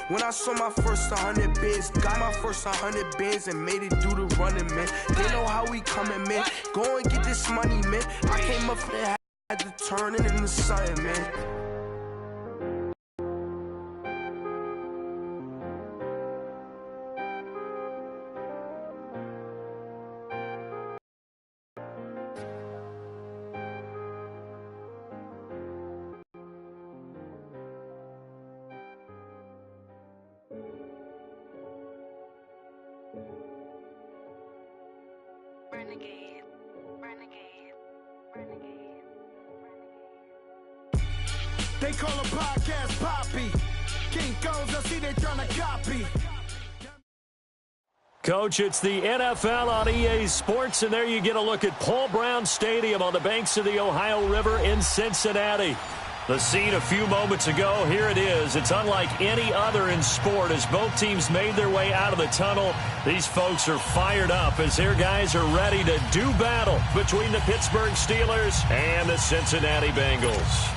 When I saw my first 100 bins, got my first 100 bins and made it do the running, man. They know how we coming, man. Go and get this money, man. I came up from there, had to turn it into something, man. They call a podcast Poppy. King goes, I see they trying to copy. Coach, it's the NFL on EA Sports, and there you get a look at Paul Brown Stadium on the banks of the Ohio River in Cincinnati. The scene a few moments ago, here it is. It's unlike any other in sport as both teams made their way out of the tunnel. These folks are fired up as their guys are ready to do battle between the Pittsburgh Steelers and the Cincinnati Bengals.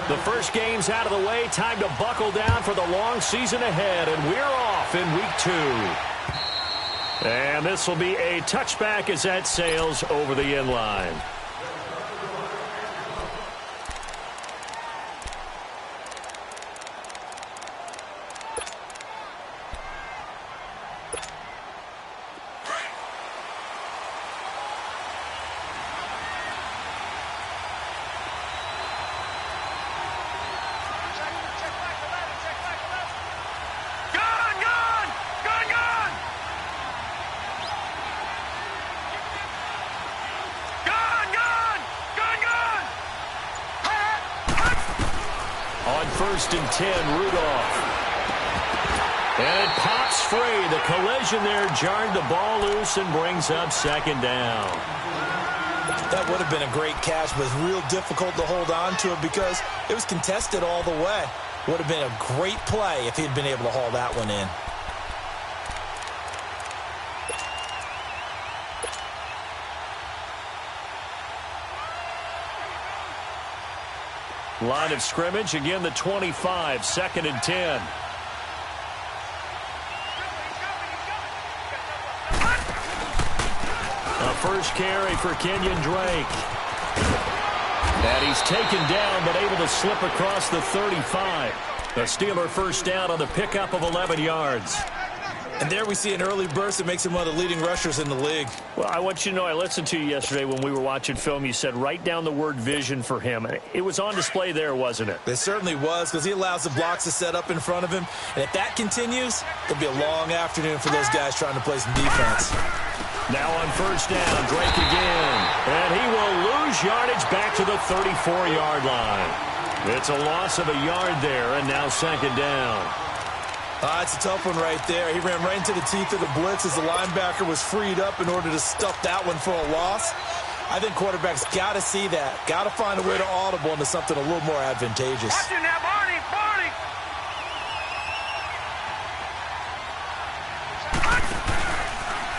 The first game's out of the way. Time to buckle down for the long season ahead, and we're off in week 2. And this will be a touchback as that sails over the end line. First and 10, Rudolph. And it pops free. The collision there jarred the ball loose and brings up second down. That would have been a great catch, but it's real difficult to hold on to it because it was contested all the way. Would have been a great play if he had been able to haul that one in. Line of scrimmage, again the 25, second and 10. A first carry for Kenyon Drake. And he's taken down but able to slip across the 35. The Steeler first down on the pickup of 11 yards. And there we see an early burst that makes him one of the leading rushers in the league. Well, I want you to know, I listened to you yesterday when we were watching film. You said write down the word vision for him. It was on display there, wasn't it? It certainly was, because he allows the blocks to set up in front of him. And if that continues, it'll be a long afternoon for those guys trying to play some defense. Now on first down, Drake again. And he will lose yardage back to the 34-yard line. It's a loss of a yard there, and now second down. It's a tough one right there. He ran right into the teeth of the blitz as the linebacker was freed up in order to stuff that one for a loss. I think quarterbacks got to see that. Got to find a way to audible into something a little more advantageous. Watching that, Barney!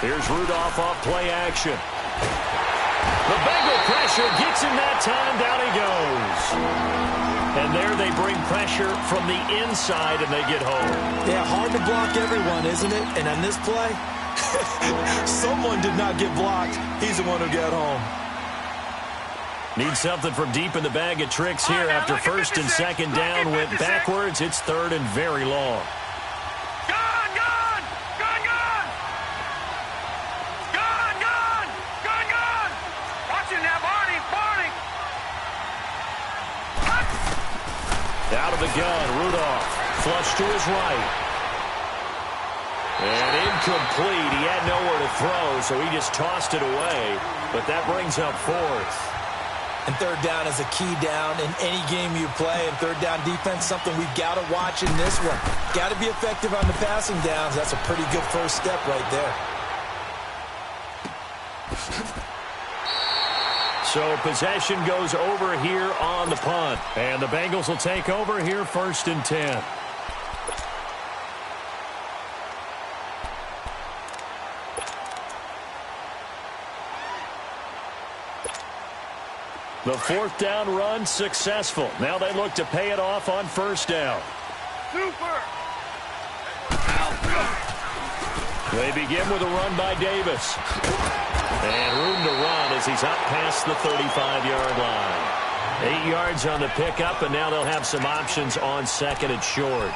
Here's Rudolph off play action. The Bengal pressure gets him that time. Down he goes. And there they bring pressure from the inside, and they get home. Yeah, hard to block everyone, isn't it? And on this play, someone did not get blocked. He's the one who got home. Need something from deep in the bag of tricks here after first and second down went backwards. It's third and very long. Out of the gun, Rudolph, flush to his right. And incomplete. He had nowhere to throw, so he just tossed it away. But that brings up fourth. And third down is a key down in any game you play. And third down defense, something we've got to watch in this one. Got to be effective on the passing downs. That's a pretty good first step right there. So possession goes over here on the punt. And the Bengals will take over here first and 10. The fourth down run successful. Now they look to pay it off on first down. They begin with a run by Davis. And room to run as he's up past the 35-yard line. 8 yards on the pickup, and now they'll have some options on second and short.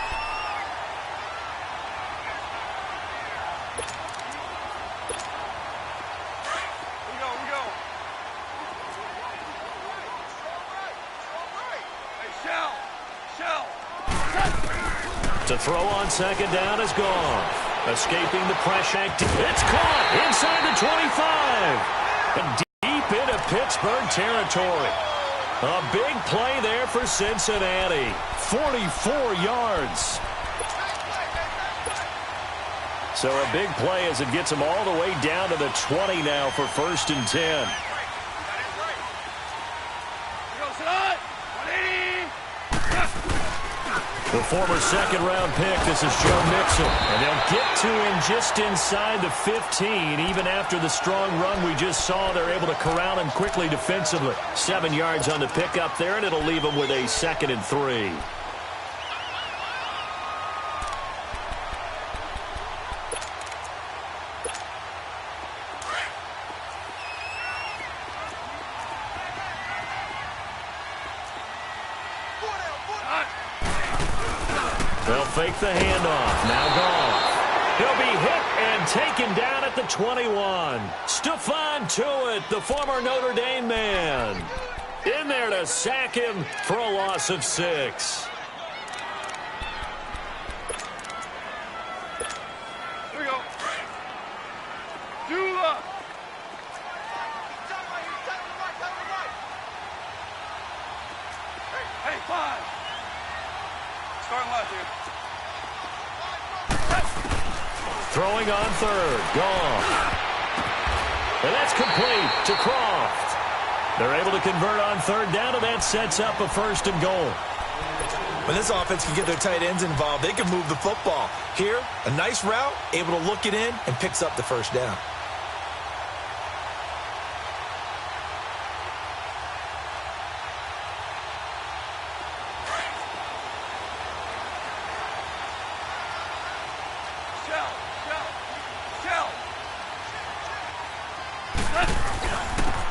To throw on second down is gone. Escaping the pressure. It's caught inside the 25. And deep into Pittsburgh territory. A big play there for Cincinnati. 44 yards. So a big play as it gets them all the way down to the 20 now for first and 10. The former second-round pick, this is Joe Mixon. And they'll get to him just inside the 15. Even after the strong run we just saw, they're able to corral him quickly defensively. 7 yards on the pickup there, and it'll leave him with a second and 3. They'll fake the handoff. Now Goff. He'll be hit and taken down at the 21. Stephon Tuitt, the former Notre Dame man, in there to sack him for a loss of 6. Here we go. Dula. Hey, 5. Starting left here. Throwing on third. Goff. And that's complete to Croft. They're able to convert on third down, and that sets up a first and goal. When this offense can get their tight ends involved, they can move the football. Here, a nice route, able to look it in, and picks up the first down.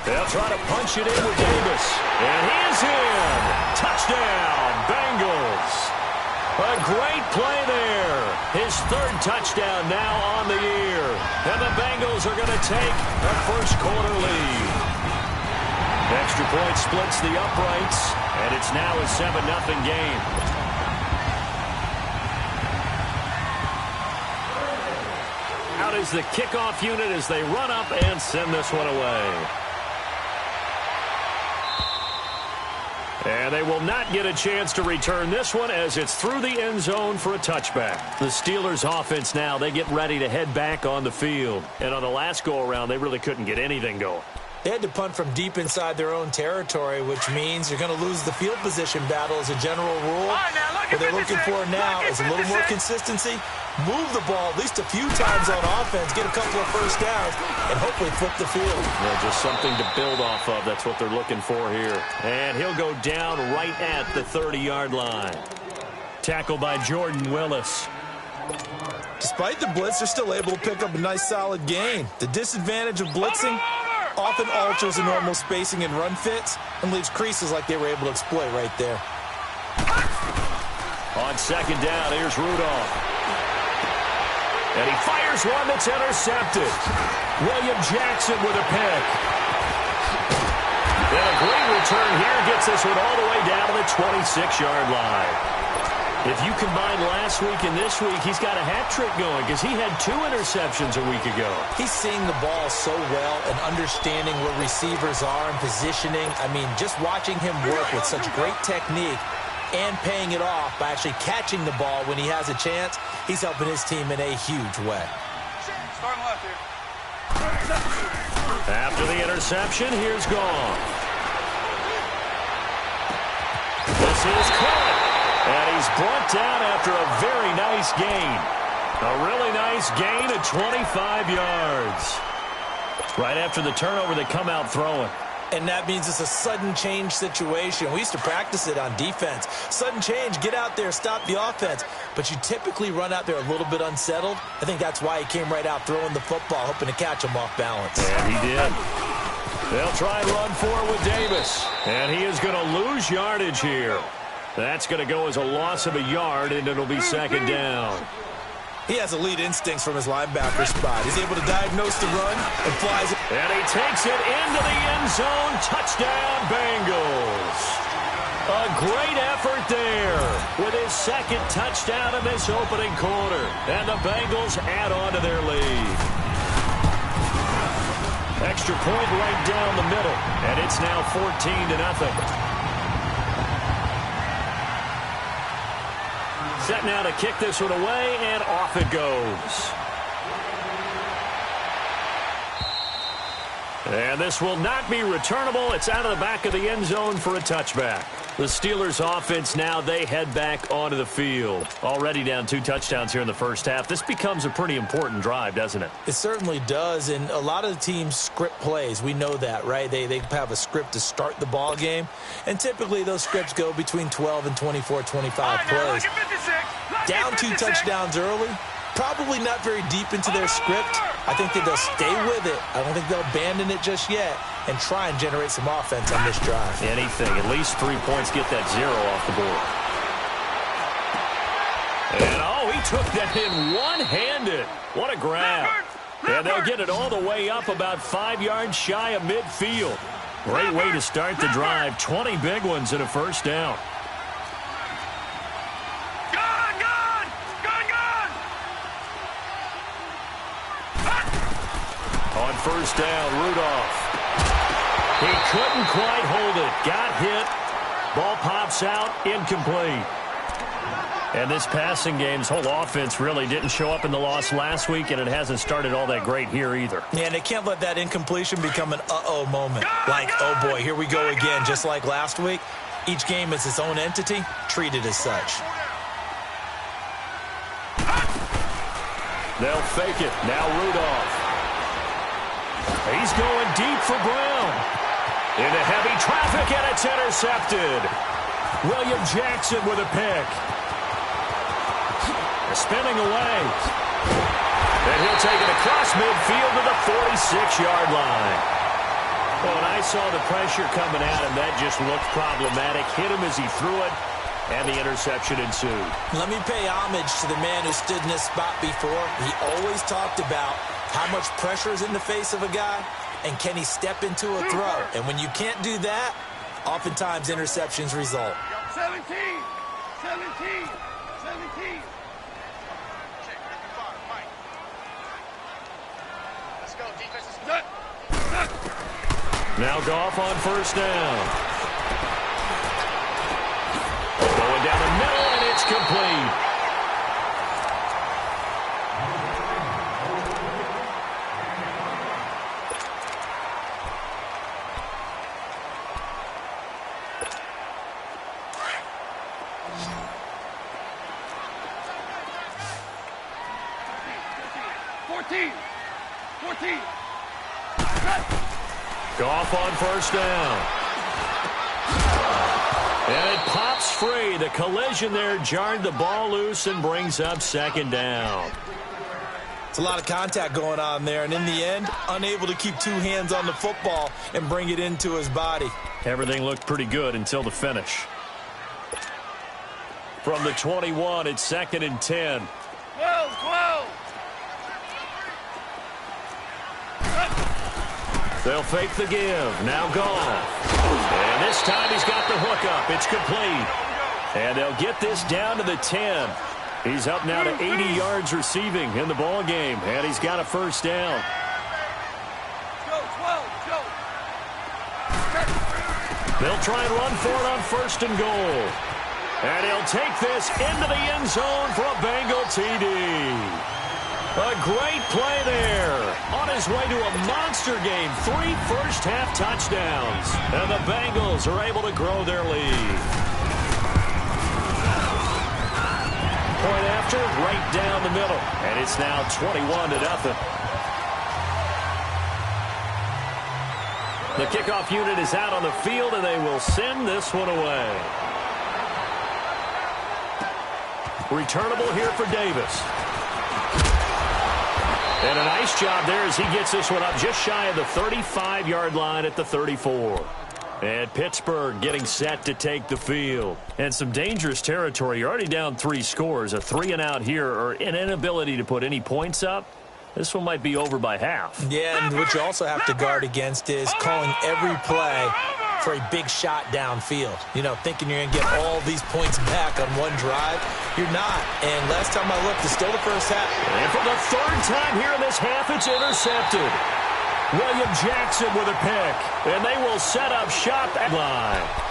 They'll try to punch it in with Davis. And he is in. Touchdown, Bengals. A great play there. His third touchdown now on the year. And the Bengals are going to take a first-quarter lead. Extra point splits the uprights, and it's now a 7-0 game. Out is the kickoff unit as they run up and send this one away. And they will not get a chance to return this one as it's through the end zone for a touchback. The Steelers offense now, they get ready to head back on the field. And on the last go-around, they really couldn't get anything going. They had to punt from deep inside their own territory, which means you're going to lose the field position battle as a general rule. What they're looking for now is a little more consistency, move the ball at least a few times on offense, get a couple of first downs, and hopefully flip the field. Yeah, just something to build off of. That's what they're looking for here. And he'll go down right at the 30-yard line. Tackled by Jordan Willis. Despite the blitz, they're still able to pick up a nice solid gain. The disadvantage of blitzing often alters the normal spacing and run fits and leaves creases like they were able to exploit right there. On second down, here's Rudolph. And he fires one that's intercepted. William Jackson with a pick. And a great return here gets this one all the way down to the 26-yard line. If you combine last week and this week, he's got a hat trick going because he had 2 interceptions a week ago. He's seeing the ball so well and understanding where receivers are and positioning. I mean, just watching him work with such great technique and paying it off by actually catching the ball when he has a chance, he's helping his team in a huge way. Starting left here. After the interception, here's Goff. This is caught. And he's brought down after a very nice gain. A really nice gain of 25 yards. Right after the turnover, they come out throwing. And that means it's a sudden change situation. We used to practice it on defense. Sudden change, get out there, stop the offense. But you typically run out there a little bit unsettled. I think that's why he came right out throwing the football, hoping to catch him off balance. And he did. They'll try and run for it with Davis. And he is going to lose yardage here. That's going to go as a loss of a yard, and it'll be second down. He has elite instincts from his linebacker spot. He's able to diagnose the run and flies it. And he takes it into the end zone. Touchdown, Bengals. A great effort there with his second touchdown in this opening quarter. And the Bengals add on to their lead. Extra point right down the middle. And it's now 14-0. Set now to kick this one away, and off it goes. And this will not be returnable. It's out of the back of the end zone for a touchback. The Steelers offense now, they head back onto the field. Already down 2 touchdowns here in the first half. This becomes a pretty important drive, doesn't it? It certainly does, and a lot of the teams script plays. We know that, right? They have a script to start the ball game, and typically those scripts go between 12 and 24, 25 plays. Down 2 touchdowns early, probably not very deep into their script. I think that they'll stay with it. I don't think they'll abandon it just yet and try and generate some offense on this drive. Anything, at least 3 points, get that 0 off the board. And, oh, he took that in one-handed. What a grab. And they'll get it all the way up about 5 yards shy of midfield. Great way to start the drive. 20 big ones and a first down. On first down, Rudolph. He couldn't quite hold it. Got hit. Ball pops out. Incomplete. And this passing game's whole offense really didn't show up in the loss last week, and it hasn't started all that great here either. Yeah, and they can't let that incompletion become an uh-oh moment. Like, oh, boy, here we go again, just like last week. Each game is its own entity, treated as such. They'll fake it. Now Rudolph. He's going deep for Brown. Into heavy traffic, and it's intercepted. William Jackson with a pick. Spinning away. And he'll take it across midfield to the 46-yard line. Oh, and I saw the pressure coming at him. That just looked problematic. Hit him as he threw it, and the interception ensued. Let me pay homage to the man who stood in this spot before. He always talked about how much pressure is in the face of a guy, and can he step into a throw? And when you can't do that, oftentimes interceptions result. 17, 17, 17. Let's go, defense is good. Now Goff on first down. Going down the middle, and it's complete. Goff on first down. And it pops free. The collision there jarred the ball loose and brings up second down. It's a lot of contact going on there, and in the end, unable to keep 2 hands on the football and bring it into his body. Everything looked pretty good until the finish. From the 21, it's 2nd and 10. 12. They'll fake the give. Now Goff. And this time he's got the hook up. It's complete. And they'll get this down to the 10. He's up now to 80 yards receiving in the ball game. And he's got a first down. Go, 12, go. They'll try and run for it on 1st and goal. And he'll take this into the end zone for a Bengal TD. A great play there. On his way to a monster game. 3 first-half touchdowns. And the Bengals are able to grow their lead. Point after, right down the middle. And it's now 21-0. The kickoff unit is out on the field, and they will send this one away. Returnable here for Davis. And a nice job there as he gets this one up just shy of the 35-yard line at the 34. And Pittsburgh getting set to take the field. And some dangerous territory. You're already down 3 scores. A 3-and-out here, or an inability to put any points up. This one might be over by half. Yeah, and what you also have to guard against is calling every play for a big shot downfield. You know, thinking you're going to get all these points back on one drive. You're not. And last time I looked, it's still the first half. And for the 3rd time here in this half, it's intercepted. William Jackson with a pick. And they will set up shop at line.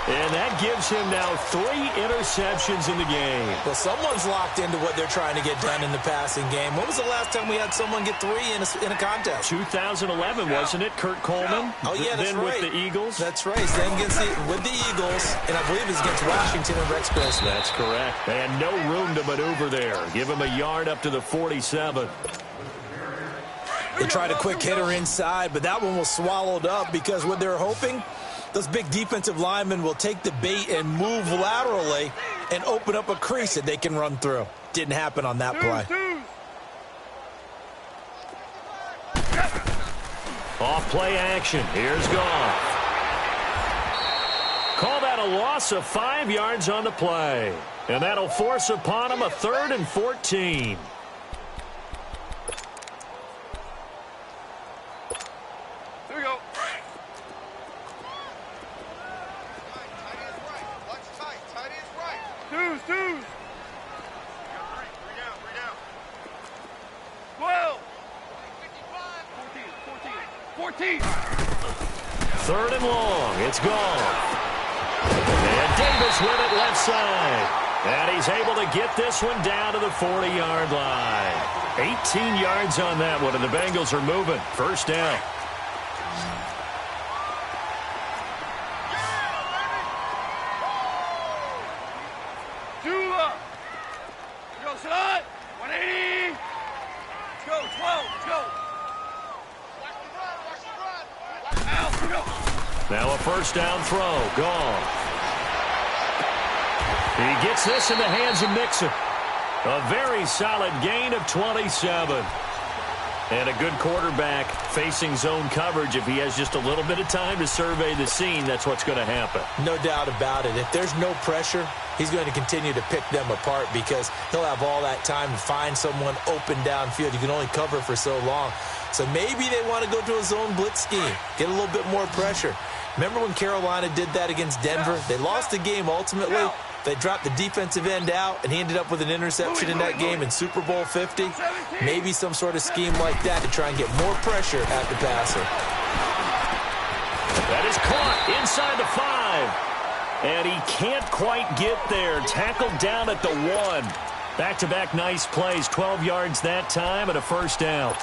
And that gives him now 3 interceptions in the game. Well, someone's locked into what they're trying to get done in the passing game. When was the last time we had someone get 3 in a contest? 2011, wasn't it? Kurt Coleman. Oh, yeah, that's then right. With the Eagles. That's right. Then with the Eagles, and I believe it's against Washington and Rex Grossman. That's correct. And no room to maneuver there. Give him a yard up to the 47. They tried a quick hitter inside, but that one was swallowed up because what they're hoping, those big defensive linemen will take the bait and move laterally and open up a crease that they can run through. Didn't happen on that play. Off play action. Here's Goff. Call that a loss of 5 yards on the play. And that'll force upon him a 3rd and 14. Here we go. Twos. 12. 14. 3rd and long. It's gone. And Davis with it left side. And he's able to get this one down to the 40-yard line. 18 yards on that one, and the Bengals are moving. 1st down. Go, son. 180. Let's go. 12. Let's go. Out. Go. Now a 1st down throw. Gone. He gets this in the hands of Mixon. A very solid gain of 27. And a good quarterback facing zone coverage. If he has just a little bit of time to survey the scene, that's what's going to happen. No doubt about it. If there's no pressure, he's going to continue to pick them apart because he'll have all that time to find someone open downfield. You can only cover for so long. So maybe they want to go to a zone blitz scheme, get a little bit more pressure. Remember when Carolina did that against Denver? They lost the game ultimately. They dropped the defensive end out, and he ended up with an interception in that game in Super Bowl 50. Maybe some sort of scheme like that to try and get more pressure at the passer. That is caught inside the 5. And he can't quite get there. Tackled down at the 1. Back-to-back nice plays. 12 yards that time and a 1st down.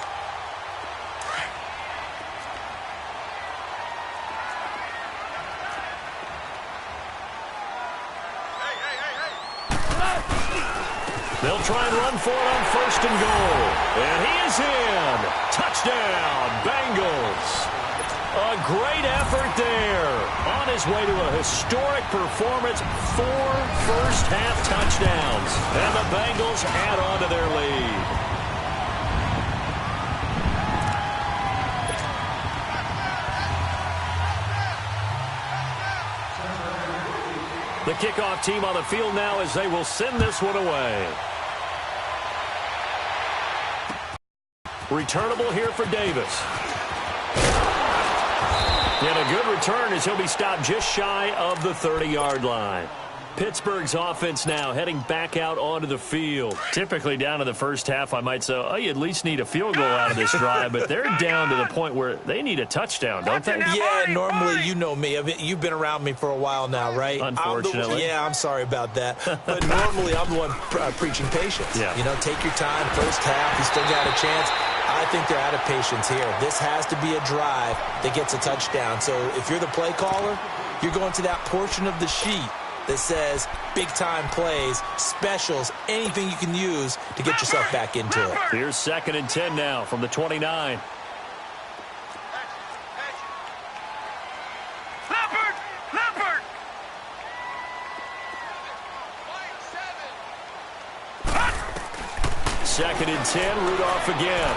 They'll try and run for it on 1st and goal. And he is in. Touchdown, Bengals. A great effort there. On his way to a historic performance. 4 first-half touchdowns. And the Bengals add on to their lead. The kickoff team on the field now as they will send this one away. Returnable here for Davis. And a good return as he'll be stopped just shy of the 30-yard line. Pittsburgh's offense now heading back out onto the field. Typically down in the first half, I might say, oh, you at least need a field goal out of this drive, but they're down to the point where they need a touchdown, don't they? Yeah, normally, you know me. I mean, you've been around me for a while now, right? Unfortunately. I'm sorry about that. But normally, I'm the one preaching patience. Yeah. You know, take your time. First half, you still got a chance. I think they're out of patience here. This has to be a drive that gets a touchdown. So if you're the play caller, you're going to that portion of the sheet that says big-time plays, specials, anything you can use to get yourself back into it. Here's 2nd and 10 now from the 29. 2nd and 10. Rudolph again.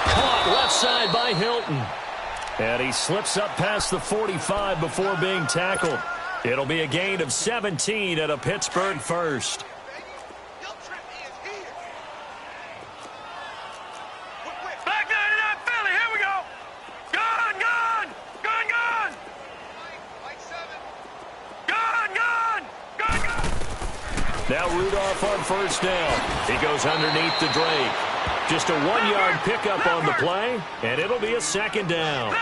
Caught left side by Hilton. And he slips up past the 45 before being tackled. It'll be a gain of 17 at a Pittsburgh first. Now Rudolph on first down. He goes underneath the Drake. Just a 1-yard pickup on the play, and it'll be a 2nd down.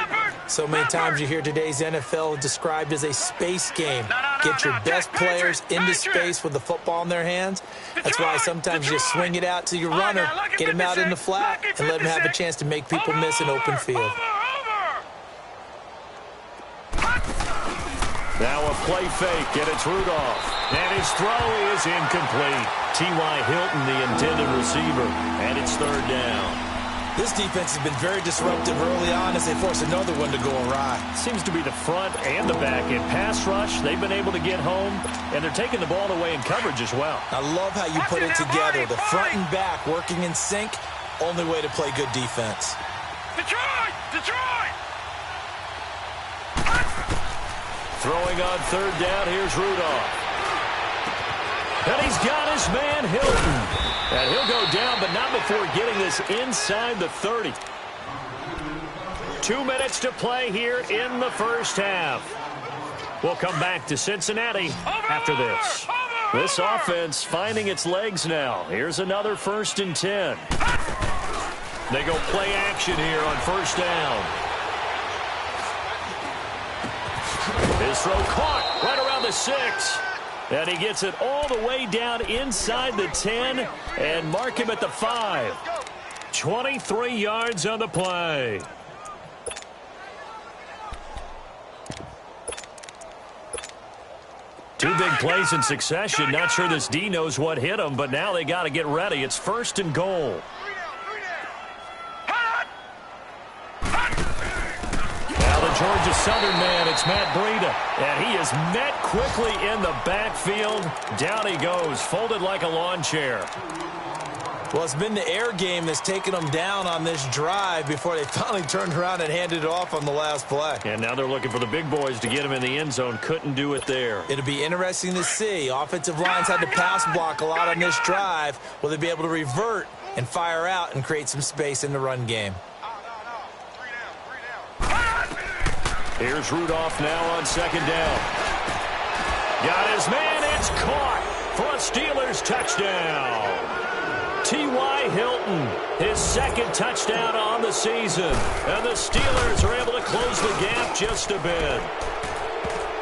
So many times you hear today's NFL described as a space game. Get your best players into space with the football in their hands. That's why sometimes you just swing it out to your runner, get him out in the flat, and let him have a chance to make people miss an open field. Now a play fake, and it's Rudolph. And his throw is incomplete. T.Y. Hilton, the intended receiver, and it's 3rd down. This defense has been very disruptive early on as they force another one to go awry. Seems to be the front and the back. In pass rush, they've been able to get home, and they're taking the ball away in coverage as well. I love how you put it together. The front and back working in sync, only way to play good defense. Detroit! Detroit! Throwing on 3rd down, here's Rudolph. And he's got his man, Hilton. And he'll go down, but not before getting this inside the 30. 2 minutes to play here in the first half. We'll come back to Cincinnati after this. This offense finding its legs now. Here's another 1st and 10. They go play action here on 1st down. His throw caught right around the 6. And he gets it all the way down inside the 10 and mark him at the 5. 23 yards on the play. Two big plays in succession. Not sure this D knows what hit him, but now they got to get ready. It's 1st and goal. Georgia Southern man, it's Matt Breida, and he is met quickly in the backfield. Down he goes, folded like a lawn chair. Well, it's been the air game that's taken them down on this drive before they finally turned around and handed it off on the last play. And now they're looking for the big boys to get him in the end zone. Couldn't do it there. It'll be interesting to see. Offensive lines had to pass block a lot on this drive. Will they be able to revert and fire out and create some space in the run game? Here's Rudolph now on 2nd down. Got his man, it's caught for a Steelers touchdown. T.Y. Hilton, his 2nd touchdown on the season. And the Steelers are able to close the gap just a bit.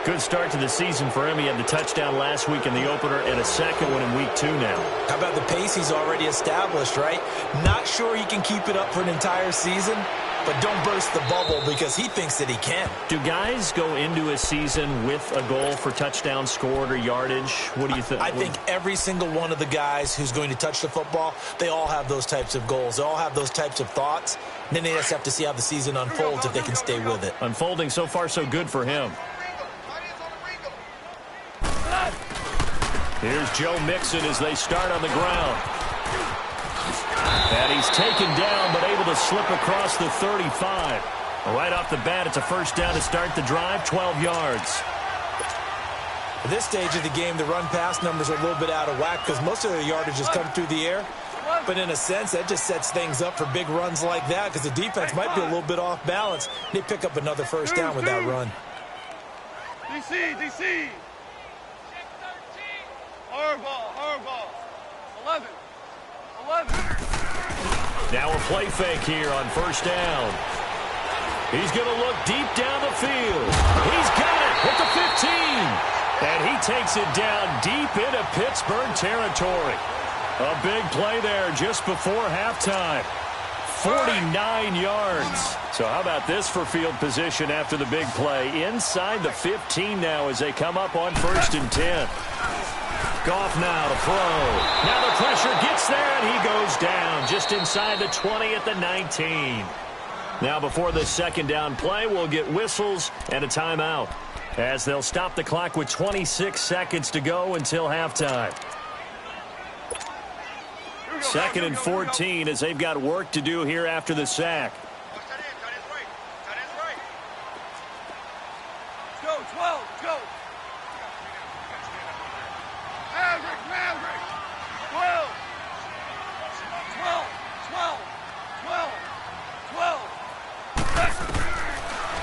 Good start to the season for him. He had the touchdown last week in the opener and a 2nd one in week 2 now. How about the pace he's already established, right? Not sure he can keep it up for an entire season, but don't burst the bubble because he thinks that he can. Do guys go into a season with a goal for touchdown scored or yardage? What do you think? I think every single one of the guys who's going to touch the football, they all have those types of goals. They all have those types of thoughts. And then they just have to see how the season unfolds if they can stay with it. Unfolding so far so good for him. Here's Joe Mixon as they start on the ground. And he's taken down but able to slip across the 35. Right off the bat, it's a 1st down to start the drive, 12 yards. At this stage of the game, the run-pass numbers are a little bit out of whack because most of their yardage has come through the air. But in a sense, that just sets things up for big runs like that because the defense might be a little bit off balance. They pick up another 1st down with that run. DC. Hardball. 11. Now a play fake here on 1st down. He's going to look deep down the field. He's got it at the 15. And he takes it down deep into Pittsburgh territory. A big play there just before halftime. 49 yards. So how about this for field position after the big play? Inside the 15 now as they come up on 1st and 10. Goff now to throw. Now the pressure gets there, and he goes down just inside the 20 at the 19. Now before the 2nd down play, we'll get whistles and a timeout as they'll stop the clock with 26 seconds to go until halftime. 2nd and 14 as they've got work to do here after the sack. Let's go, 12, let's go. Maverick, 12, 12.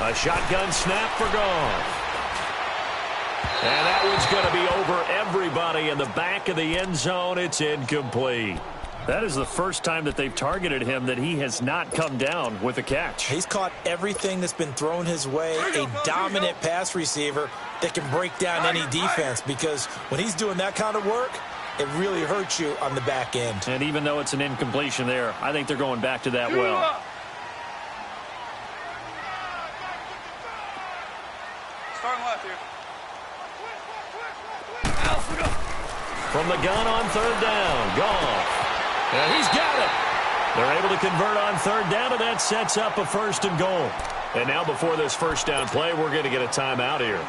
A shotgun snap for Goff. And that one's going to be over everybody in the back of the end zone. It's incomplete. That is the first time that they've targeted him that he has not come down with a catch. He's caught everything that's been thrown his way. A dominant pass receiver that can break down any defense, because when he's doing that kind of work, it really hurts you on the back end. And even though it's an incompletion there, I think they're going back to that well. Starting left here. From the gun on 3rd down, Goff. And he's got it. They're able to convert on 3rd down, and that sets up a 1st and goal. And now before this 1st down play, we're going to get a timeout here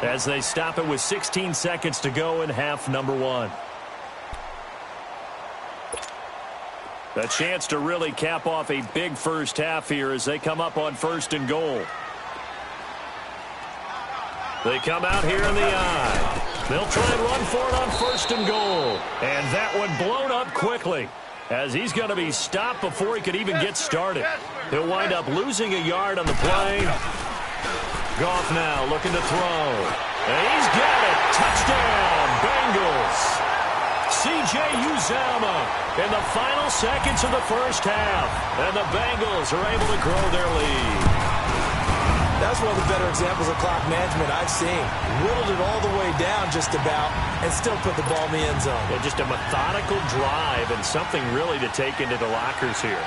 as they stop it with 16 seconds to go in half number 1. A chance to really cap off a big first half here as they come up on 1st and goal. They come out here in the eye. They'll try and run for it on 1st and goal. And that one blown up quickly as he's going to be stopped before he could even get started. He'll wind up losing a yard on the play. Goff now looking to throw. And he's got it. Touchdown, Bengals. C.J. Uzomah in the final seconds of the first half. And the Bengals are able to grow their lead. That's one of the better examples of clock management I've seen. Whittled it all the way down just about and still put the ball in the end zone. Yeah, just a methodical drive and something really to take into the lockers here.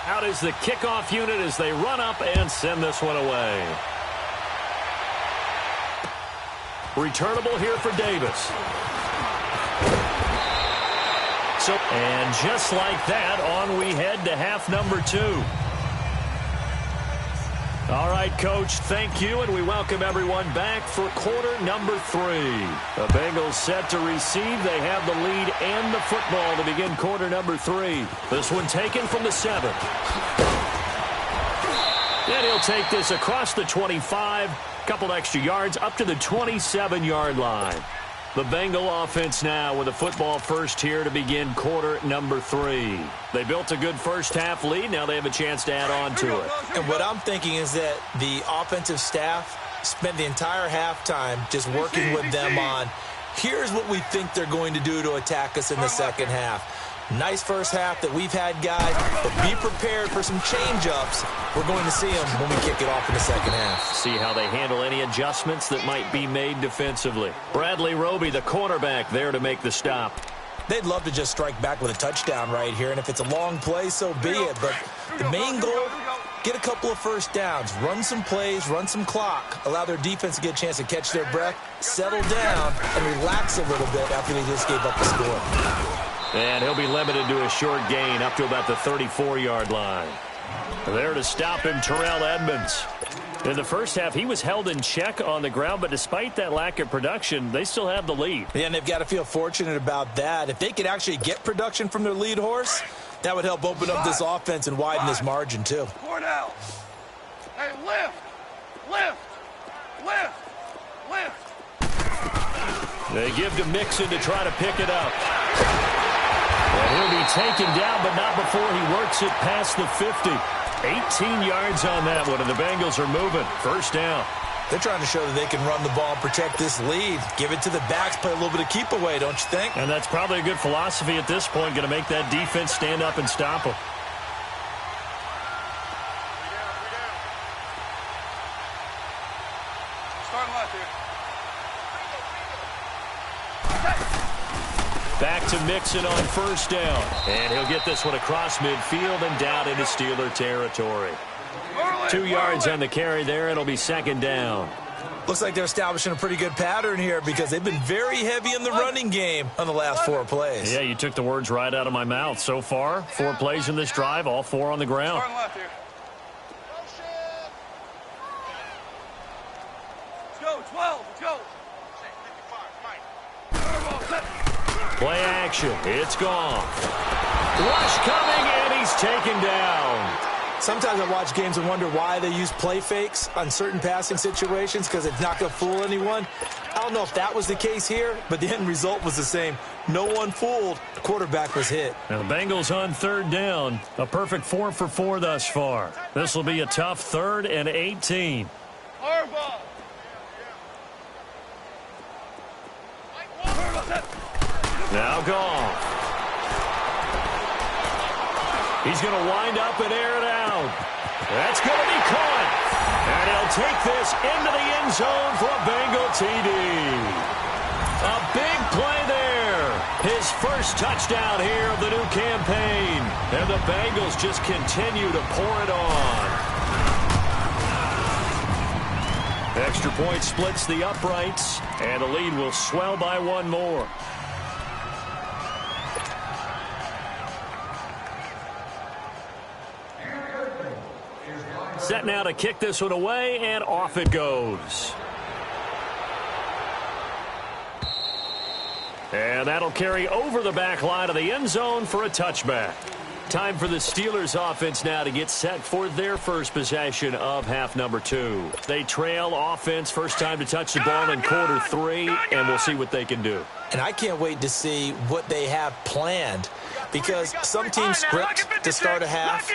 Out is the kickoff unit as they run up and send this one away. Returnable here for Davis. And just like that, on we head to half number 2. All right, Coach, thank you, and we welcome everyone back for quarter number 3. The Bengals set to receive. They have the lead and the football to begin quarter number 3. This one taken from the 7. And he'll take this across the 25, couple extra yards up to the 27-yard line. The Bengal offense now with a football first here to begin quarter number 3. They built a good first half lead. Now they have a chance to add on to it. And what I'm thinking is that the offensive staff spent the entire halftime just working with them on, here's what we think they're going to do to attack us in the second half. Nice first half that we've had, guys, but be prepared for some change-ups. We're going to see them when we kick it off in the second half. See how they handle any adjustments that might be made defensively. Bradley Roby, the quarterback, there to make the stop. They'd love to just strike back with a touchdown right here, and if it's a long play, so be it. But the main goal, get a couple of first downs, run some plays, run some clock, allow their defense to get a chance to catch their breath, settle down, and relax a little bit after they just gave up the score. And he'll be limited to a short gain up to about the 34-yard line. There to stop him, Terrell Edmonds. In the first half, he was held in check on the ground, but despite that lack of production, they still have the lead. Yeah, and they've got to feel fortunate about that. If they could actually get production from their lead horse, that would help open up this offense and widen this margin, too. Cornell. Hey, lift. They give to Mixon to try to pick it up. And he'll be taken down, but not before he works it past the 50. 18 yards on that one, and the Bengals are moving. First down. They're trying to show that they can run the ball and protect this lead. Give it to the backs, play a little bit of keep away, don't you think? And that's probably a good philosophy at this point, going to make that defense stand up and stop them. Starting left here. Back to Mixon on first down. And he'll get this one across midfield and down into Steeler territory. 2 yards on the carry there. It'll be second down. Looks like they're establishing a pretty good pattern here because they've been very heavy in the running game on the last 4 plays. Yeah, you took the words right out of my mouth. So far, 4 plays in this drive, all 4 on the ground. Turn left here. Let's go, 12, let's go. Play action. It's gone. Rush coming, and he's taken down. Sometimes I watch games and wonder why they use play fakes on certain passing situations because it's not going to fool anyone. I don't know if that was the case here, but the end result was the same. No one fooled. The quarterback was hit. Now the Bengals on 3rd down. A perfect 4 for 4 thus far. This will be a tough 3rd and 18. Harbaugh. Now Goff. He's going to wind up and air it out. That's going to be caught. And he'll take this into the end zone for a Bengal TD. A big play there. His first touchdown here of the new campaign. And the Bengals just continue to pour it on. Extra point splits the uprights. And the lead will swell by 1 more. Set now to kick this one away, and off it goes. And that'll carry over the back line of the end zone for a touchback. Time for the Steelers offense now to get set for their first possession of half number 2. They trail offense, first time to touch the ball in quarter 3, and we'll see what they can do. And I can't wait to see what they have planned because some teams script to start a half.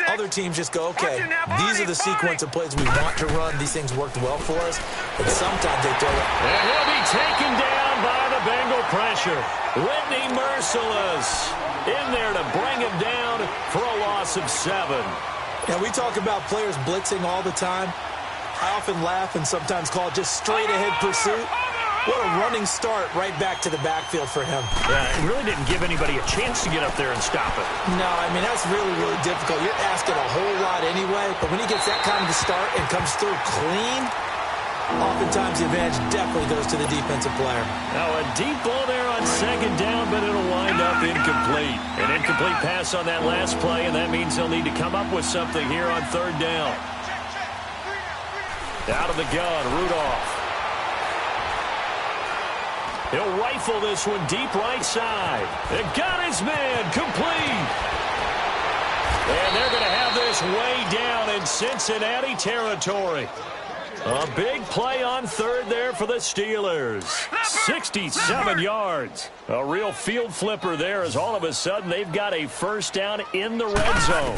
Other teams just go, okay, these are the sequence of plays we want to run. These things worked well for us. But sometimes they throw it. And he'll be taken down by the Bengal pressure. Whitney Merciless in there to bring him down for a loss of 7. Now, we talk about players blitzing all the time. I often laugh and sometimes call it just straight-ahead pursuit. What a running start right back to the backfield for him. Yeah, it really didn't give anybody a chance to get up there and stop it. No, I mean, that's really, really difficult. You're asking a whole lot anyway, but when he gets that kind of a start and comes through clean, oftentimes the advantage definitely goes to the defensive player. Now a deep ball there on 2nd down, but it'll wind up incomplete. An incomplete pass on that last play, and that means they'll need to come up with something here on 3rd down. Out of the gun, Rudolph. He'll rifle this one deep right side. It got his man complete. And they're going to have this way down in Cincinnati territory. A big play on 3rd there for the Steelers. 67 yards. A real field flipper there as all of a sudden they've got a first down in the red zone.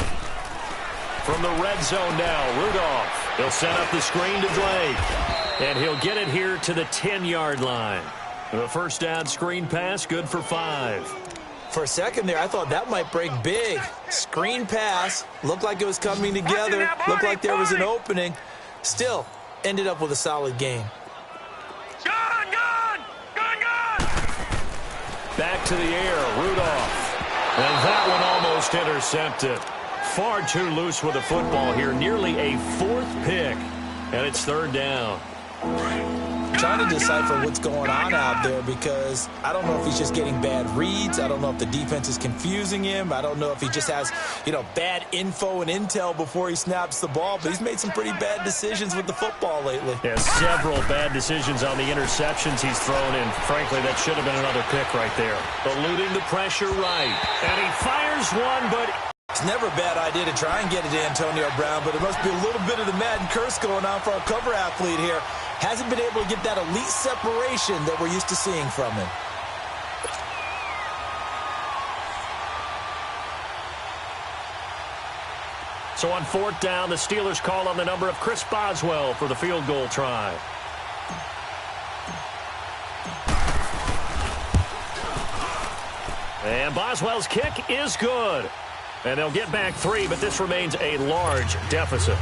From the red zone now, Rudolph. He'll set up the screen to Blake. And he'll get it here to the 10-yard line. The first down screen pass, good for 5. For a second there, I thought that might break big. Screen pass, looked like it was coming together, looked like there was an opening. Still, ended up with a solid gain. Back to the air, Rudolph. And that one almost intercepted. Far too loose with the football here, nearly a 4th pick. And it's 3rd down. I'm trying to decipher what's going on out there because I don't know if he's just getting bad reads. I don't know if the defense is confusing him. I don't know if he just has, bad info and intel before he snaps the ball. But he's made some pretty bad decisions with the football lately. Yeah, several bad decisions on the interceptions he's thrown in. Frankly, that should have been another pick right there. Eluding the pressure right. And he fires one, but it's never a bad idea to try and get it to Antonio Brown, but it must be a little bit of the Madden curse going on for our cover athlete here. Hasn't been able to get that elite separation that we're used to seeing from him. So on 4th down, the Steelers call on the number of Chris Boswell for the field goal try. And Boswell's kick is good. And they'll get back 3, but this remains a large deficit.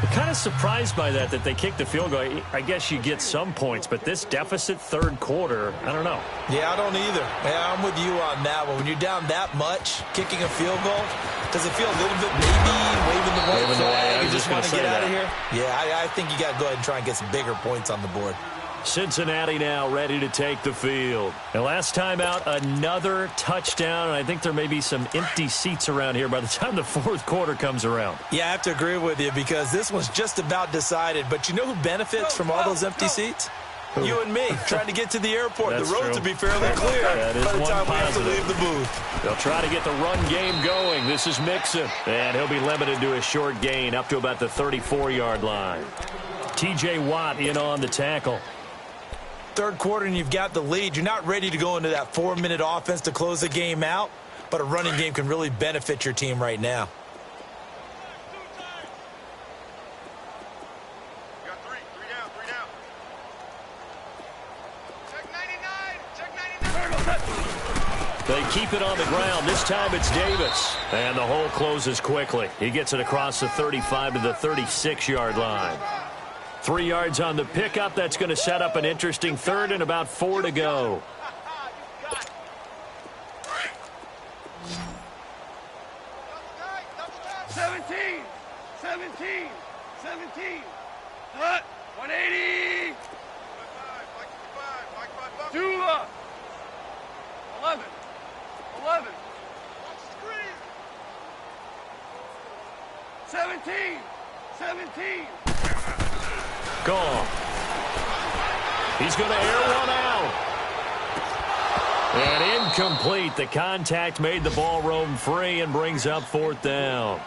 I'm kind of surprised by that they kicked the field goal. I guess you get some points, but this deficit third quarter, I don't know. Yeah, I don't either. Yeah, I'm with you on that one. When you're down that much, kicking a field goal, does it feel a little bit maybe waving the white flag? You just want to get out of here? Yeah, I think you got to go ahead and try and get some bigger points on the board. Cincinnati now ready to take the field. And last time out, another touchdown. And I think there may be some empty seats around here by the time the fourth quarter comes around. Yeah, I have to agree with you because this one's just about decided. But you know who benefits from all those empty seats? You and me, trying to get to the airport. That's the roads true. will be fairly clear That is by the one time we have to positive. leave the booth. They'll try to get the run game going. This is Mixon. And he'll be limited to a short gain up to about the 34-yard line. T.J. Watt in on the tackle. Third quarter and you've got the lead. You're not ready to go into that 4-minute offense to close the game out, but a running game can really benefit your team right now. Got three down. Check 99. They keep it on the ground. This time it's Davis. And the hole closes quickly. He gets it across the 35 to the 36-yard line. 3 yards on the pickup. That's going to set up an interesting third and about 4 to go. Seventeen. Hut. 180. Dula. 11. Watch the screen. 17. Gone. He's going to air one out. And incomplete. The contact made the ball roam free and brings up fourth down.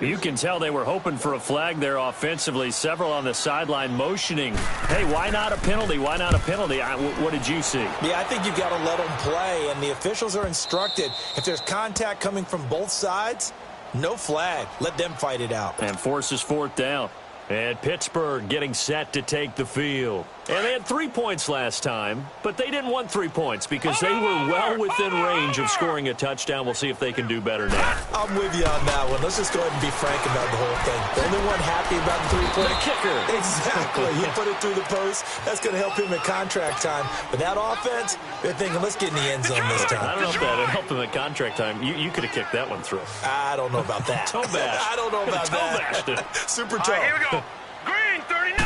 You can tell they were hoping for a flag there offensively. Several on the sideline motioning. Hey, why not a penalty? Why not a penalty? What did you see? Yeah, I think you've got to let them play, and the officials are instructed. If there's contact coming from both sides, no flag. Let them fight it out. And forces fourth down. And Pittsburgh getting set to take the field. And they had 3 points last time, but they didn't want 3 points because they were well within range of scoring a touchdown. We'll see if they can do better now. I'm with you on that one. Let's just go ahead and be frank about the whole thing. The only one happy about the three-point The kicker. Exactly. He put it through the post. That's going to help him at contract time. But that offense, they're thinking, let's get in the end zone this time. I don't know if that would help him at contract time. You could have kicked that one through. I don't know about that. Toe bash. I don't know about that. Super toe. Here we go. Green, 39.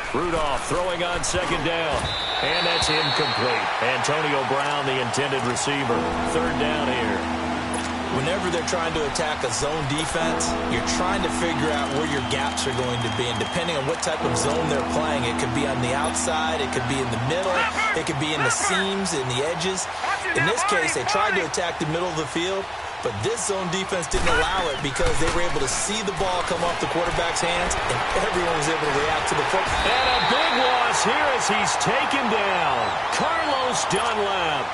Rudolph throwing on second down. And that's incomplete. Antonio Brown, the intended receiver. Third down here. Whenever they're trying to attack a zone defense, you're trying to figure out where your gaps are going to be. And depending on what type of zone they're playing, it could be on the outside, it could be in the middle, it could be in the seams, in the edges. In this case, they tried to attack the middle of the field, but this zone defense didn't allow it because they were able to see the ball come off the quarterback's hands, and everyone was able to react to the football. And a big loss here as he's taken down. Carlos Dunlap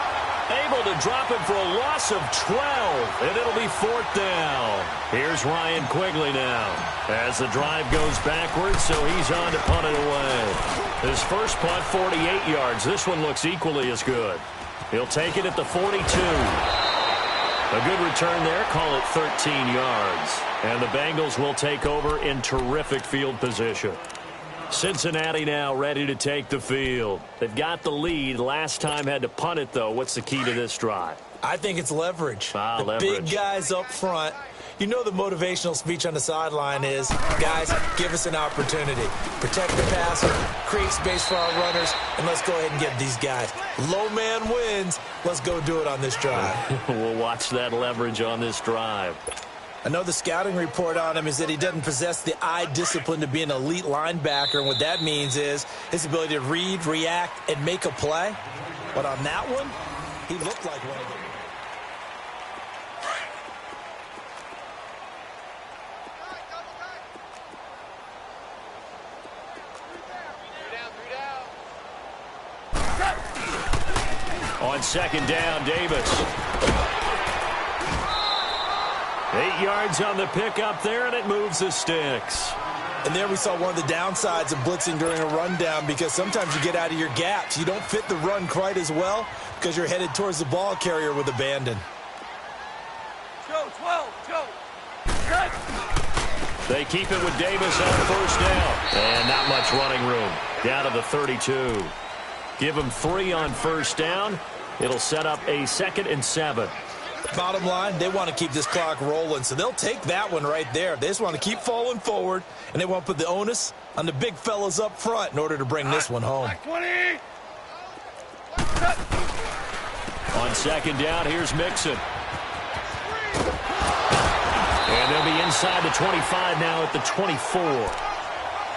able to drop him for a loss of 12, and it'll be fourth down. Here's Ryan Quigley now as the drive goes backwards, so he's on to punt it away. His first punt, 48 yards. This one looks equally as good. He'll take it at the 42. A good return there, call it 13 yards. And the Bengals will take over in terrific field position. Cincinnati now ready to take the field. They've got the lead. Last time had to punt it, though. What's the key to this drive? I think it's leverage. Leverage. Big guys up front. You know the motivational speech on the sideline is, guys, give us an opportunity. Protect the passer, create space for our runners, and let's go ahead and get these guys. Low man wins. Let's go do it on this drive. We'll watch that leverage on this drive. I know the scouting report on him is that he doesn't possess the eye discipline to be an elite linebacker, and what that means is his ability to read, react, and make a play. But on that one, he looked like one of them. On second down, Davis. 8 yards on the pickup there, and it moves the sticks. And there we saw one of the downsides of blitzing during a rundown because sometimes you get out of your gaps. You don't fit the run quite as well because you're headed towards the ball carrier with abandon. Go, 12, go. Cut. They keep it with Davis on first down. And not much running room. Down to the 32. Give them 3 on first down. It'll set up a 2nd and 7. Bottom line, they want to keep this clock rolling, so they'll take that one right there. They just want to keep falling forward, and they want to put the onus on the big fellas up front in order to bring this one home. 20. On 2nd down, here's Mixon. And they'll be inside the 25 now at the 24.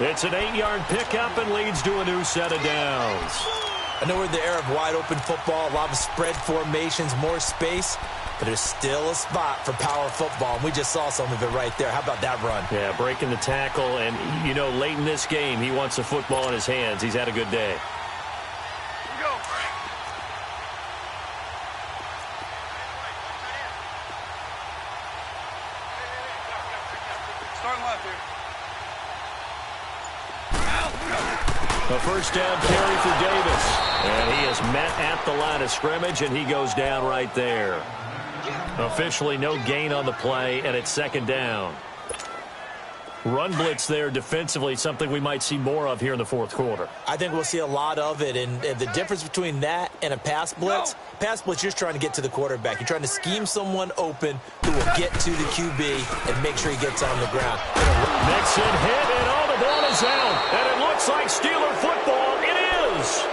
It's an 8-yard pickup and leads to a new set of downs. I know we're in the era of wide-open football, a lot of spread formations, more space, but there's still a spot for power football, and we just saw some of it right there. How about that run? Yeah, breaking the tackle, and, you know, late in this game, he wants the football in his hands. He's had a good day. Here we go. Starting left here. A first down carry for Davis. And he is met at the line of scrimmage, and he goes down right there. Officially no gain on the play, and it's 2nd down. Run blitz there defensively, something we might see more of here in the 4th quarter. I think we'll see a lot of it, and the difference between that and a pass blitz, you're just trying to get to the quarterback. You're trying to scheme someone open who will get to the QB and make sure he gets on the ground. Mixon hit, and the ball is out. And it looks like Steeler football. It is.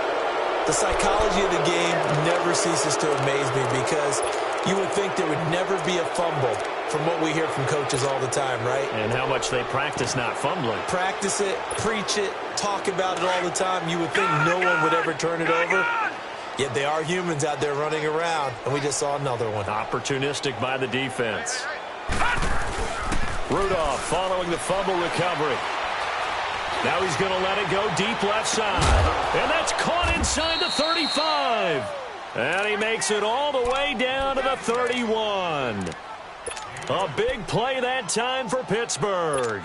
The psychology of the game never ceases to amaze me because you would think there would never be a fumble from what we hear from coaches all the time, right? And how much they practice not fumbling. Practice it, preach it, talk about it all the time. You would think no one would ever turn it over. Yet they are humans out there running around, and we just saw another one. Opportunistic by the defense. Rudolph following the fumble recovery. Now he's going to let it go deep left side. And that's caught inside the 35. And he makes it all the way down to the 31. A big play that time for Pittsburgh.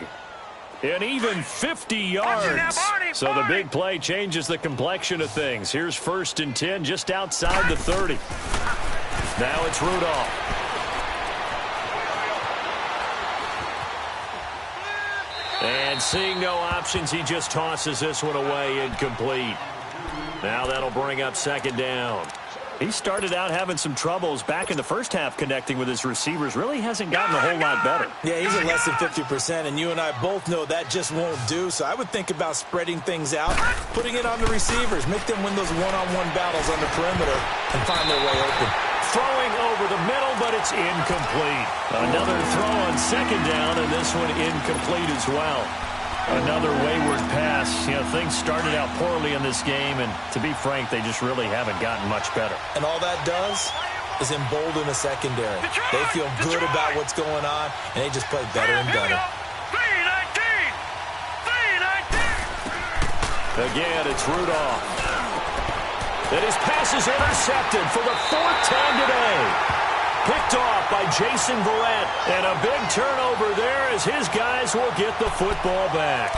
And even 50 yards. So the big play changes the complexion of things. Here's 1st and 10 just outside the 30. Now it's Rudolph. And seeing no options, he just tosses this one away incomplete. Now that'll bring up 2nd down. He started out having some troubles back in the first half connecting with his receivers. Really hasn't gotten a whole lot better. Yeah, he's at less than 50%, and you and I both know that just won't do. So I would think about spreading things out, putting it on the receivers, make them win those one-on-one battles on the perimeter and find their way open. Throwing over the middle, but it's incomplete. Another throw on 2nd down, and this one incomplete as well. Another wayward pass. You know, things started out poorly in this game, and to be frank, they just really haven't gotten much better. And all that does is embolden the secondary. They feel good about what's going on, and they just play better and better. Again, it's Rudolph. And his pass is intercepted for the 4th time today. Picked off by Jason Verrett. And a big turnover there as his guys will get the football back.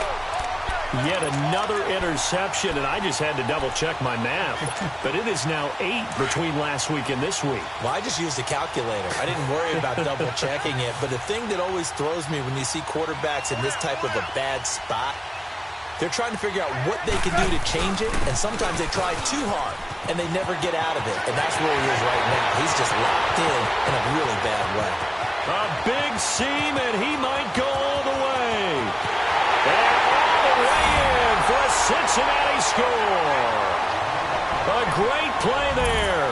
Yet another interception, and I just had to double-check my math. But it is now 8 between last week and this week. Well, I just used a calculator. I didn't worry about double-checking it. But the thing that always throws me when you see quarterbacks in this type of a bad spot, they're trying to figure out what they can do to change it, and sometimes they try too hard, and they never get out of it. And that's where he is right now. He's just locked in a really bad way. A big seam, and he might go all the way. And all the way in for a Cincinnati score. A great play there.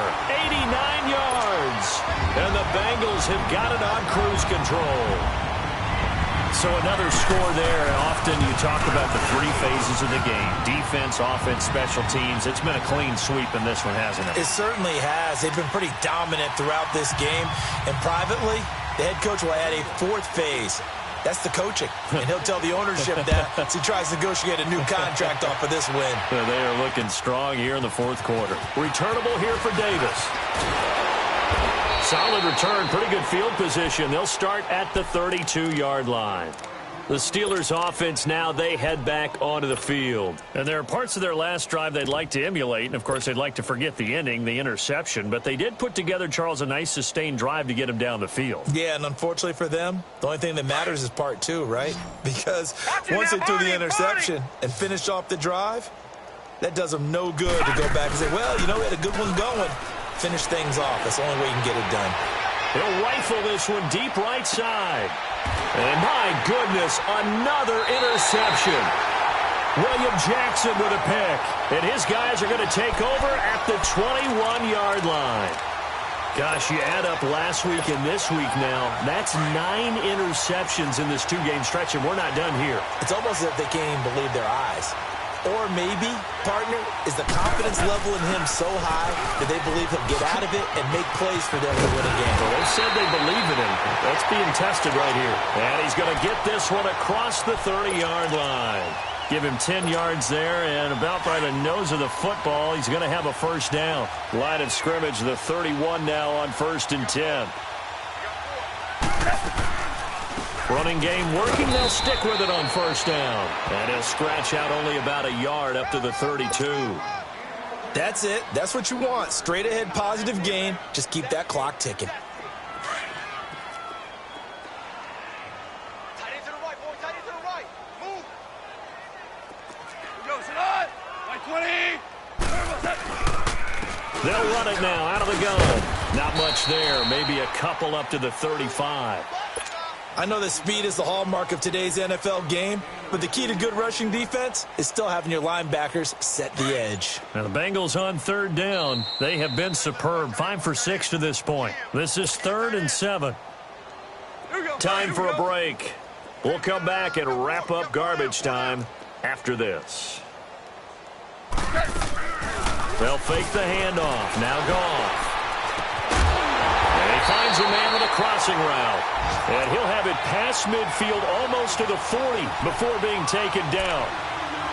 89 yards. And the Bengals have got it on cruise control. So another score there, and often you talk about the 3 phases of the game. Defense, offense, special teams. It's been a clean sweep in this one, hasn't it? It certainly has. They've been pretty dominant throughout this game. And privately, the head coach will add a 4th phase. That's the coaching. And he'll tell the ownership that as he tries to negotiate a new contract off of this win. They are looking strong here in the 4th quarter. Returnable here for Davis. Solid return, pretty good field position. They'll start at the 32-yard line. The Steelers offense now, they head back onto the field. And there are parts of their last drive they'd like to emulate. And, of course, they'd like to forget the ending, the interception. But they did put together, Charles, a nice sustained drive to get him down the field. Yeah, and unfortunately for them, the only thing that matters is part two, right? Because once they threw the interception and finished off the drive, that does them no good to go back and say, well, you know, we had a good one going. Finish things off. That's the only way you can get it done. He'll rifle this one deep right side. And my goodness, another interception. William Jackson with a pick. And his guys are going to take over at the 21-yard line. Gosh, you add up last week and this week now. That's 9 interceptions in this 2-game stretch, and we're not done here. It's almost as if they can't even believe their eyes. Or maybe, partner, is the confidence level in him so high that they believe he'll get out of it and make plays for them to win a game. Well, they said they believe in him. That's being tested right here. And he's going to get this one across the 30-yard line. Give him 10 yards there, and about by the nose of the football, he's going to have a first down. Line of scrimmage, the 31 now on 1st and 10. Running game working. They'll stick with it on 1st down. And he'll scratch out only about a yard up to the 32. That's it. That's what you want. Straight ahead positive gain. Just keep that clock ticking. Tight end to the right, boy. Tight end to the right. Move. Go, sit on. Right 20. They'll run it now out of the gun. Not much there. Maybe a couple up to the 35. I know that speed is the hallmark of today's NFL game, but the key to good rushing defense is still having your linebackers set the edge. Now the Bengals on 3rd down. They have been superb. 5 for 6 to this point. This is 3rd and 7. Time for a break. We'll come back and wrap up garbage time after this. They'll fake the handoff. Now Goff. And he finds a man with a crossing route. And he'll have it past midfield almost to the 40 before being taken down.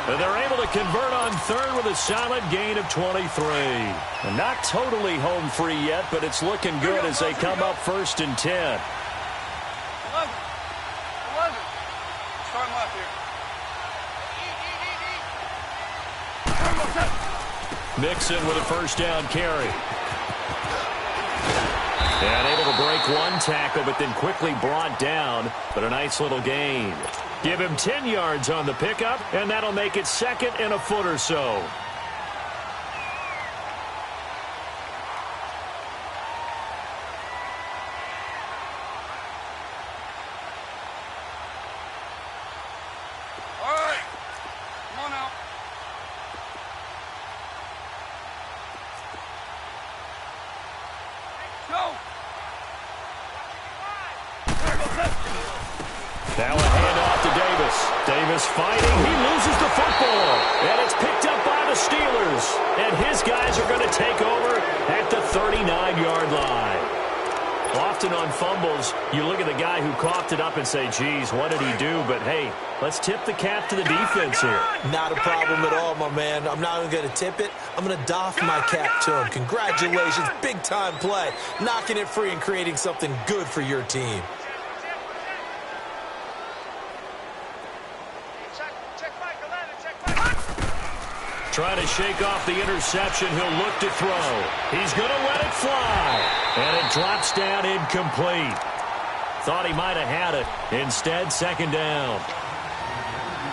And they're able to convert on 3rd with a solid gain of 23. And not totally home free yet, but it's looking good as they come up 1st and 10. 11. Starting left here. Mixon with a 1st down carry. And able to break one tackle, but then quickly brought down. But a nice little gain. Give him 10 yards on the pickup, and that'll make it 2nd and a foot or so. All right. Come on now. Go. Now a handoff to Davis. Davis fighting. He loses the football. And it's picked up by the Steelers. And his guys are going to take over at the 39-yard line. Often on fumbles, you look at the guy who coughed it up and say, geez, what did he do? But, hey, let's tip the cap to the defense here. Not a problem at all, my man. I'm not even going to tip it. I'm going to doff my cap to him. Congratulations. Big-time play. Knocking it free and creating something good for your team. Trying to shake off the interception. He'll look to throw. He's going to let it fly. And it drops down incomplete. Thought he might have had it. Instead, 2nd down.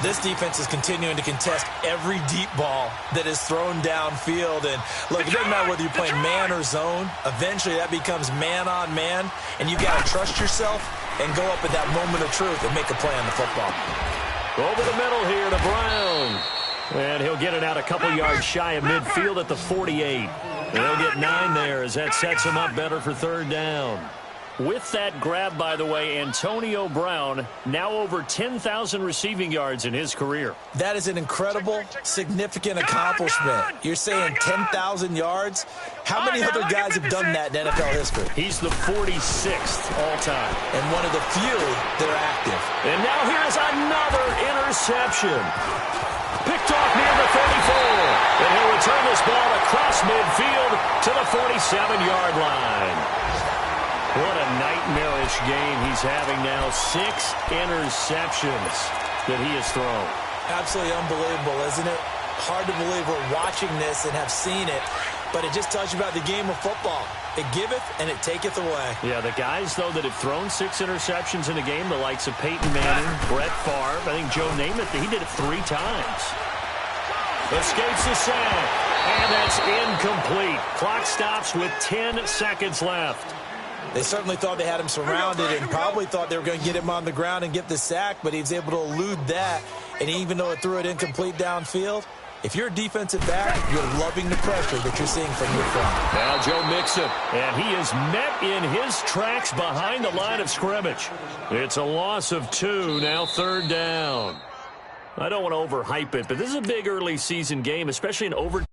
This defense is continuing to contest every deep ball that is thrown downfield. And, look, it doesn't matter whether you're playing man or zone. Eventually, that becomes man-on-man. And you got to trust yourself and go up at that moment of truth and make a play on the football. Over the middle here to Brown. And he'll get it out a couple yards shy of midfield at the 48. They'll get 9 there as that sets him up better for 3rd down. With that grab, by the way, Antonio Brown now over 10,000 receiving yards in his career. That is an incredible, significant accomplishment. You're saying 10,000 yards? How many other guys have done that in NFL history? He's the 46th all-time. And one of the few that are active. And now here's another interception. Picked off near the 34. And he'll return this ball across midfield to the 47-yard line. What a nightmarish game he's having now. 6 interceptions that he has thrown. Absolutely unbelievable, isn't it? Hard to believe we're watching this and have seen it, but it just tells you about the game of football. It giveth and it taketh away. Yeah, the guys, though, that have thrown 6 interceptions in a game, the likes of Peyton Manning, Brett Favre, I think Joe Namath, he did it 3 times. Escapes the sack, and that's incomplete. Clock stops with 10 seconds left. They certainly thought they had him surrounded and probably thought they were going to get him on the ground and get the sack, but he was able to elude that. And even though it threw it incomplete downfield, if you're a defensive back, you're loving the pressure that you're seeing from your front. Now Joe Mixon, and he is met in his tracks behind the line of scrimmage. It's a loss of 2, now 3rd down. I don't want to overhype it, but this is a big early season game, especially in overtime.